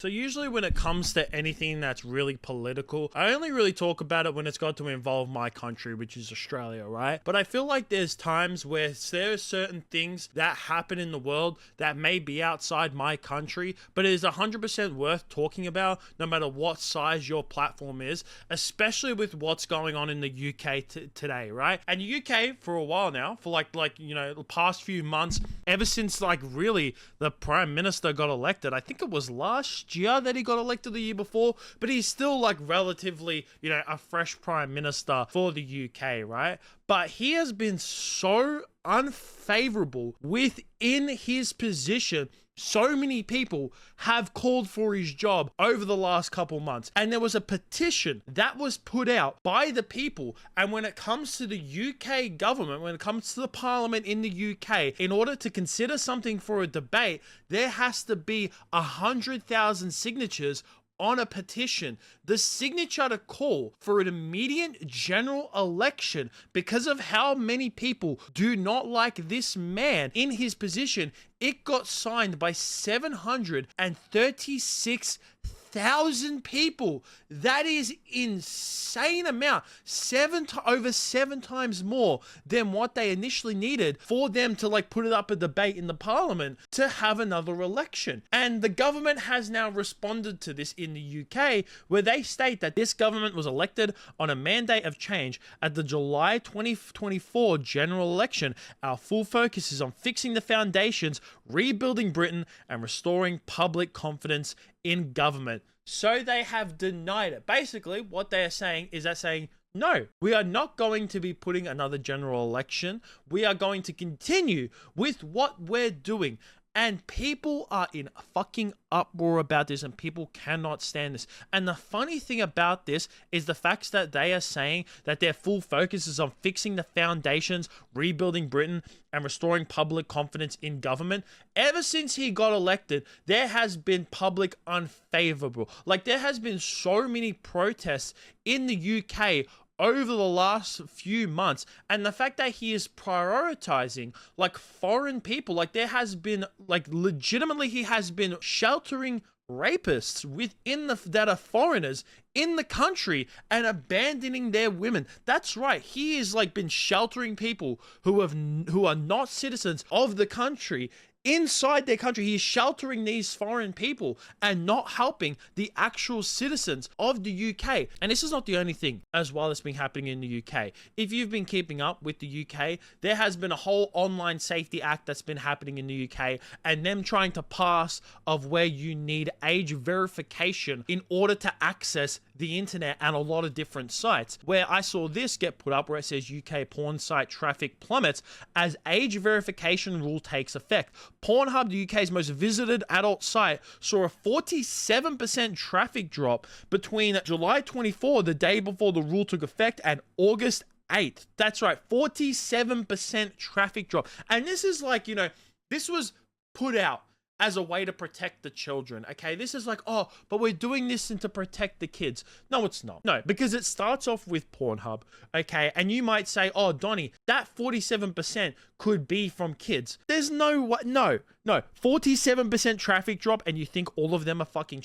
So usually when it comes to anything that's really political, I only really talk about it when it's got to involve my country, which is Australia, right? But I feel like there's times where there are certain things that happen in the world that may be outside my country, but it is 100% worth talking about no matter what size your platform is, especially with what's going on in the UK today, right? And UK for a while now, for like the past few months, ever since really the Prime Minister got elected, I think it was last year that he got elected, the year before, but he's still relatively, a fresh Prime Minister for the UK, right? But he has been so unfavorable within his position. So many people have called for his job over the last couple months. And there was a petition that was put out by the people. And when it comes to the UK government, when it comes to the parliament in the UK, in order to consider something for a debate, there has to be 100,000 signatures on a petition. The signature to call for an immediate general election because of how many people do not like this man in his position, it got signed by 736,000 people. That is insane amount. Over seven times more than what they initially needed for them to put it up a debate in the parliament to have another election. And the government has now responded to this in the UK, where they state that this government was elected on a mandate of change at the July 2024 general election. Our full focus is on fixing the foundations, rebuilding Britain, and restoring public confidence in government. So they have denied it. Basically, what they are saying is no, we are not going to be putting another general election. We are going to continue with what we're doing. And people are in fucking uproar about this, and people cannot stand this. And the funny thing about this is the fact that they are saying that their full focus is on fixing the foundations, rebuilding Britain, and restoring public confidence in government. Ever since he got elected, there has been public unfavorable. There has been so many protests in the UK over the last few months, and the fact that he is prioritizing foreign people, there has been legitimately he has been sheltering rapists that are foreigners in the country and abandoning their women. That's right. He has been sheltering people who are not citizens of the country. Inside their country, he's sheltering these foreign people and not helping the actual citizens of the UK. And this is not the only thing as well that's been happening in the UK. If you've been keeping up with the UK, there has been a whole online safety act that's been happening in the UK, and them trying to pass of where you need age verification in order to access the internet and a lot of different sites. Where I saw this get put up where it says UK porn site traffic plummets as age verification rule takes effect. Pornhub, the UK's most visited adult site, saw a 47% traffic drop between July 24, the day before the rule took effect, and August 8th. That's right, 47% traffic drop. And this is this was put out as a way to protect the children, okay? This is but we're doing this to protect the kids. No, it's not. No, because it starts off with Pornhub, okay? And you might say, oh, Donnie, that 47% could be from kids. There's no way. No. 47% traffic drop, and you think all of them are fucking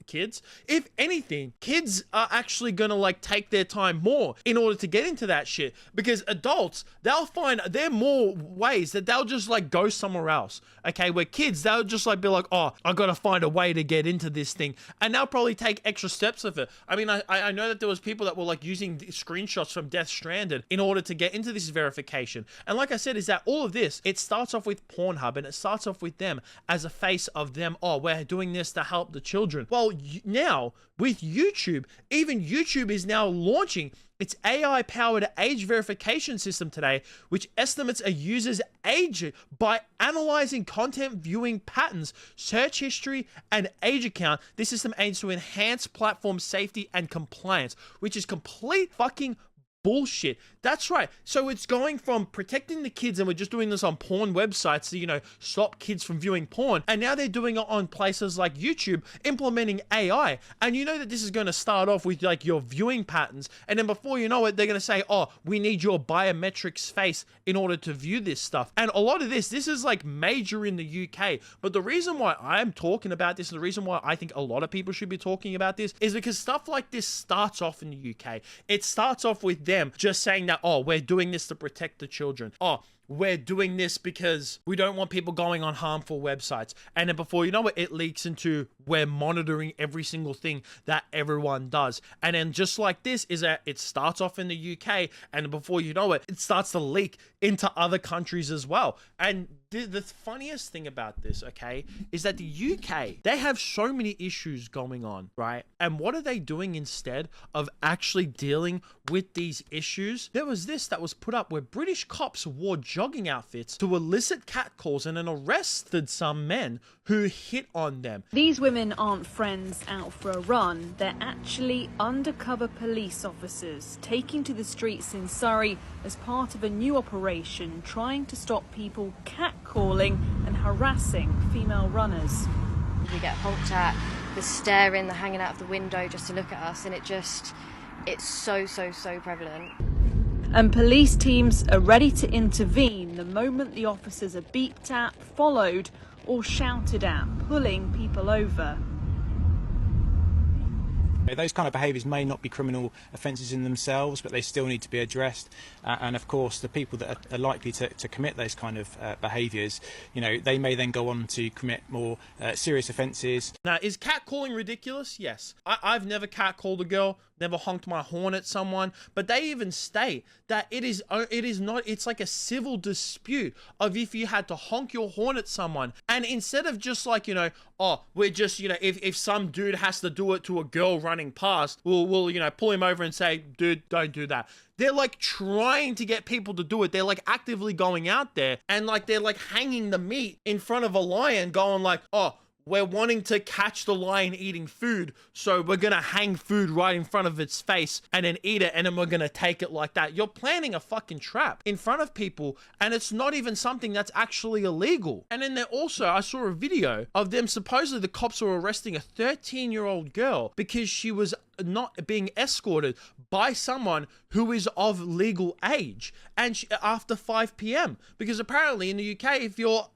kids? If anything, kids are actually gonna take their time more in order to get into that shit, because adults, they'll find there are more ways that they'll just go somewhere else, okay? Where kids, they'll just be oh, I gotta find a way to get into this thing, and they'll probably take extra steps of it. I mean, I know that there was people that were using screenshots from Death Stranded in order to get into this verification. And like I said, is that all of this, it starts off with Pornhub, and it starts off with them as a face of them. Oh, we're doing this to help the children. Well, now with YouTube, even YouTube is now launching its AI-powered age verification system today, which estimates a user's age by analyzing content viewing patterns, search history, and age account. This system aims to enhance platform safety and compliance, which is complete fucking bullshit. That's right. So it's going from protecting the kids, and we're just doing this on porn websites to, you know, stop kids from viewing porn. And now they're doing it on places like YouTube, implementing AI. And you know that this is going to start off with like your viewing patterns. And then before you know it, they're going to say, oh, we need your biometrics face in order to view this stuff. And a lot of this is like major in the UK. But the reason why I'm talking about this, and the reason why I think a lot of people should be talking about this, is because stuff like this starts off in the UK. It starts off with them just saying that, oh, we're doing this to protect the children. Oh, we're doing this because we don't want people going on harmful websites. And then before you know it, it leaks into we're monitoring every single thing that everyone does. And then just like this is that it starts off in the UK, and before you know it, it starts to leak into other countries as well. And the funniest thing about this, okay, is that the UK, they have so many issues going on, right? And what are they doing instead of actually dealing with these issues? There was this that was put up where British cops wore jogging outfits to elicit catcalls and then arrested some men who hit on them. These women aren't friends out for a run. They're actually undercover police officers taking to the streets in Surrey as part of a new operation trying to stop people catcalling and harassing female runners. We get honked at, the staring, the hanging out of the window just to look at us, and it's so prevalent. And police teams are ready to intervene the moment the officers are beeped at, followed or shouted at, pulling people over. Those kind of behaviours may not be criminal offences in themselves, but they still need to be addressed. And of course, the people that are likely to commit those kind of behaviours, you know, they may then go on to commit more serious offences. Now, is catcalling ridiculous? Yes. I've never catcalled a girl, never honked my horn at someone, but they even state that it is not, it's like a civil dispute of if you had to honk your horn at someone. And instead of just like, you know, oh, we're just, you know, if some dude has to do it to a girl running past, we'll you know, pull him over and say, dude, don't do that. They're like trying to get people to do it. They're like actively going out there and like they're like hanging the meat in front of a lion, going like, oh, we're wanting to catch the lion eating food, so we're gonna hang food right in front of its face and then eat it, and then we're gonna take it like that. You're planning a fucking trap in front of people, and it's not even something that's actually illegal. And then I saw a video of them, supposedly the cops were arresting a 13-year-old girl because she was not being escorted by someone who is of legal age, and after 5 p.m. because apparently in the UK,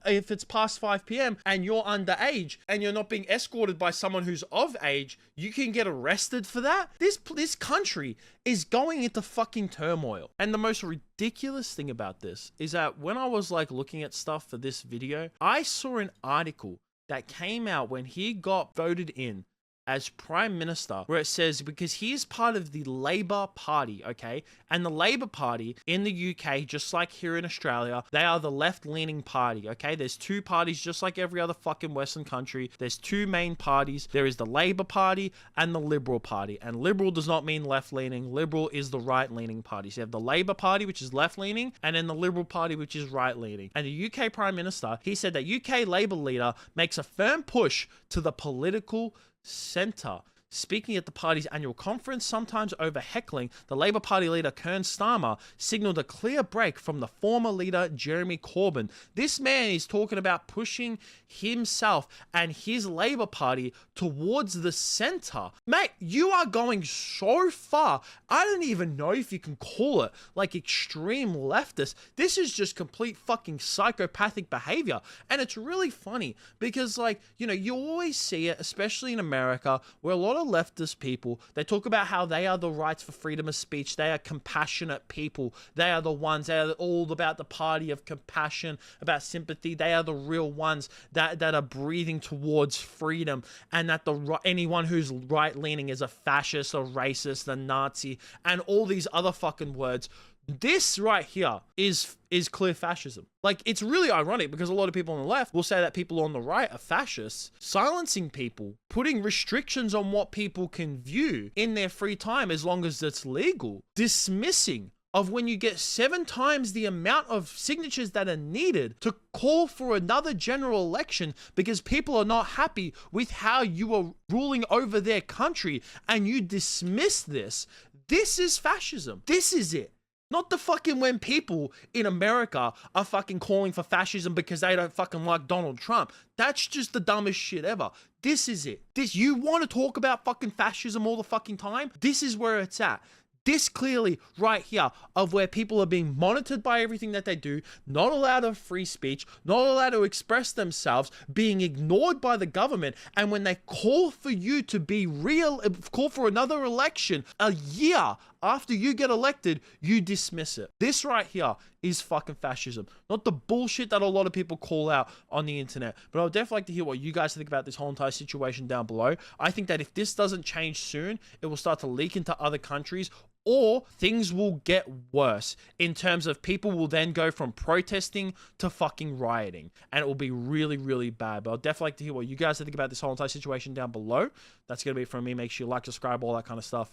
if it's past 5 p.m. and you're underage and you're not being escorted by someone who's of age, you can get arrested for that. This country is going into fucking turmoil. And the most ridiculous thing about this is that when I was like looking at stuff for this video, I saw an article that came out when he got voted in as Prime Minister, where it says, because he is part of the Labour Party, okay? And the Labour Party in the UK, just like here in Australia, they are the left-leaning party, okay? There's two parties, just like every other fucking Western country. There's two main parties. There is the Labour Party and the Liberal Party. And Liberal does not mean left-leaning. Liberal is the right-leaning party. So you have the Labour Party, which is left-leaning, and then the Liberal Party, which is right-leaning. And the UK Prime Minister, he said that UK Labour leader makes a firm push to the political centre. Speaking at the party's annual conference, sometimes over heckling, the Labour Party leader Keir Starmer signalled a clear break from the former leader Jeremy Corbyn. This man is talking about pushing himself and his Labour Party towards the centre. Mate, you are going so far. I don't even know if you can call it like extreme leftist. This is just complete fucking psychopathic behavior. And it's really funny because, like, you know, you always see it, especially in America, where a lot of leftist people, they talk about how they are the rights for freedom of speech. They are compassionate people. They are the ones that are all about the party of compassion, about sympathy. They are the real ones that are breathing towards freedom, and that anyone who's right-leaning is a fascist, a racist, a Nazi, and all these other fucking words. This right here is clear fascism. Like, it's really ironic because a lot of people on the left will say that people on the right are fascists, silencing people, putting restrictions on what people can view in their free time as long as it's legal, dismissing of when you get 7 times the amount of signatures that are needed to call for another general election because people are not happy with how you are ruling over their country, and you dismiss this. This is fascism. This is it. Not the fucking when people in America are fucking calling for fascism because they don't fucking like Donald Trump. That's just the dumbest shit ever. This is it. You want to talk about fucking fascism all the fucking time? This is where it's at. This clearly right here of where people are being monitored by everything that they do, not allowed of free speech, not allowed to express themselves, being ignored by the government. And when they call for you to be real, call for another election a year after you get elected, you dismiss it. This right here is fucking fascism. Not the bullshit that a lot of people call out on the internet. But I would definitely like to hear what you guys think about this whole entire situation down below. I think that if this doesn't change soon, it will start to leak into other countries, or things will get worse in terms of people will then go from protesting to fucking rioting. And it will be really, really bad. But I'd definitely like to hear what you guys think about this whole entire situation down below. That's going to be it from me. Make sure you like, subscribe, all that kind of stuff.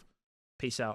Peace out.